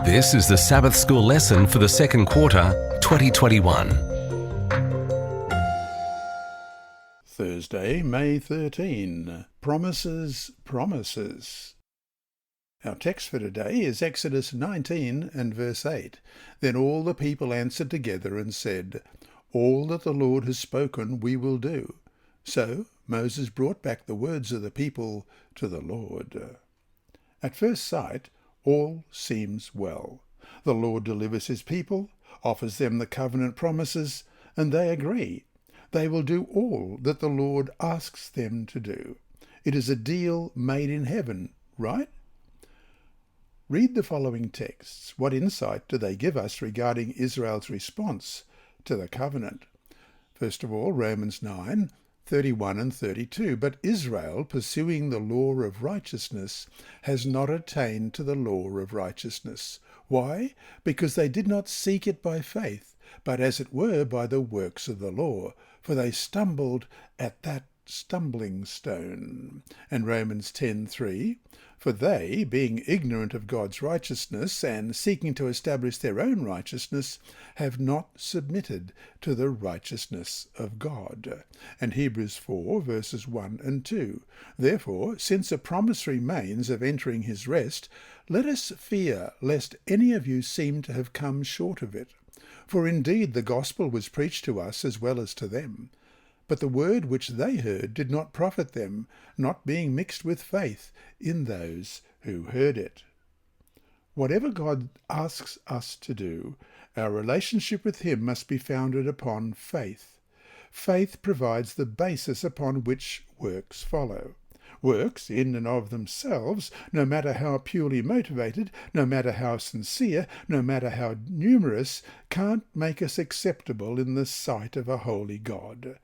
This is the Sabbath School lesson for the second quarter, 2021. Thursday, May 13. Promises, Promises. Our text for today is Exodus 19 and verse 8. Then all the people answered together and said, "All that the Lord has spoken we will do." So Moses brought back the words of the people to the Lord. At first sight, all seems well. The Lord delivers his people, offers them the covenant promises, and they agree. They will do all that the Lord asks them to do. It is a deal made in heaven, right? Read the following texts. What insight do they give us regarding Israel's response to the covenant? First of all, Romans 9, 31 and 32. But Israel, pursuing the law of righteousness, has not attained to the law of righteousness. Why? Because they did not seek it by faith, but as it were by the works of the law, for they stumbled at that stumbling stone. And Romans 10:3, for they, being ignorant of God's righteousness and seeking to establish their own righteousness, have not submitted to the righteousness of God. And Hebrews 4 verses 1 and 2, therefore, since a promise remains of entering his rest, let us fear lest any of you seem to have come short of it. For indeed the gospel was preached to us as well as to them. But the word which they heard did not profit them, not being mixed with faith in those who heard it. Whatever God asks us to do, our relationship with him must be founded upon faith. Faith provides the basis upon which works follow. Works, in and of themselves, no matter how purely motivated, no matter how sincere, no matter how numerous, can't make us acceptable in the sight of a holy God.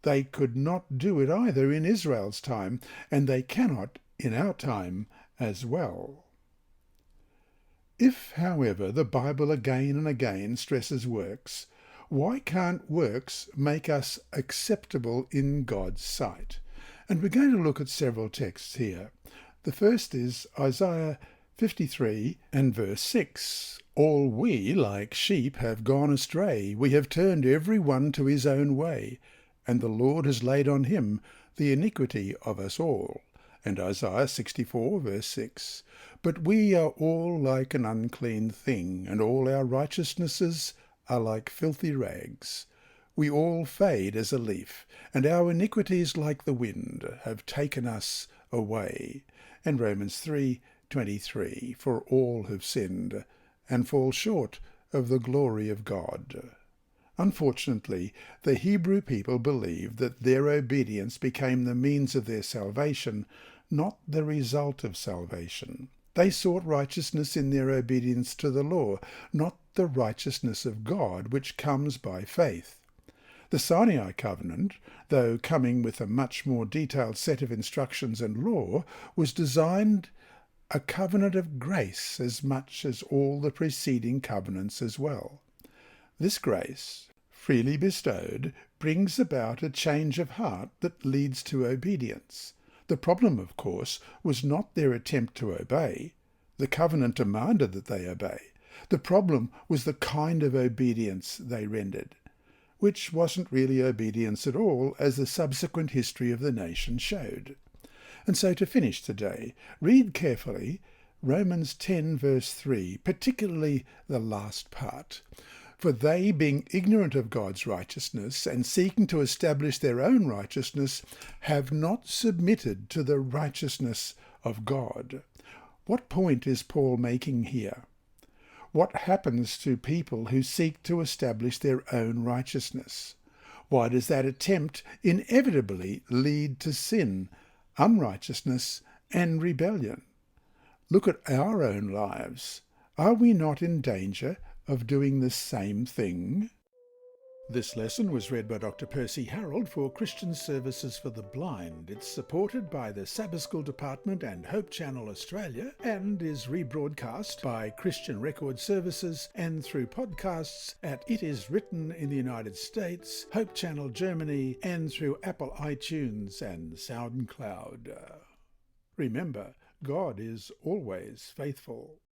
They could not do it either in Israel's time, and they cannot in our time as well. If, however, the Bible again and again stresses works, why can't works make us acceptable in God's sight? And we're going to look at several texts here. The first is Isaiah 53 and verse 6. All we, like sheep, have gone astray. We have turned every one to his own way, and the Lord has laid on him the iniquity of us all. And Isaiah 64 verse 6. But we are all like an unclean thing, and all our righteousnesses are like filthy rags. We all fade as a leaf, and our iniquities like the wind have taken us away. And Romans 3:23, for all have sinned and fall short of the glory of God. Unfortunately, the Hebrew people believed that their obedience became the means of their salvation, not the result of salvation. They sought righteousness in their obedience to the law, not the righteousness of God, which comes by faith. The Sinai covenant, though coming with a much more detailed set of instructions and law, was designed a covenant of grace as much as all the preceding covenants as well. This grace, freely bestowed, brings about a change of heart that leads to obedience. The problem, of course, was not their attempt to obey. The covenant demanded that they obey. The problem was the kind of obedience they rendered, which wasn't really obedience at all, as the subsequent history of the nation showed. And so to finish today, read carefully Romans 10 verse 3, particularly the last part. For they, being ignorant of God's righteousness and seeking to establish their own righteousness, have not submitted to the righteousness of God. What point is Paul making here? What happens to people who seek to establish their own righteousness? Why does that attempt inevitably lead to sin, unrighteousness, and rebellion? Look at our own lives. Are we not in danger of doing the same thing? This lesson was read by Dr. Percy Harrold for Christian Services for the Blind. It's supported by the Sabbath School Department and Hope Channel Australia, and is rebroadcast by Christian Record Services and through podcasts at It Is Written in the United States, Hope Channel Germany, and through Apple iTunes and SoundCloud. Remember, God is always faithful.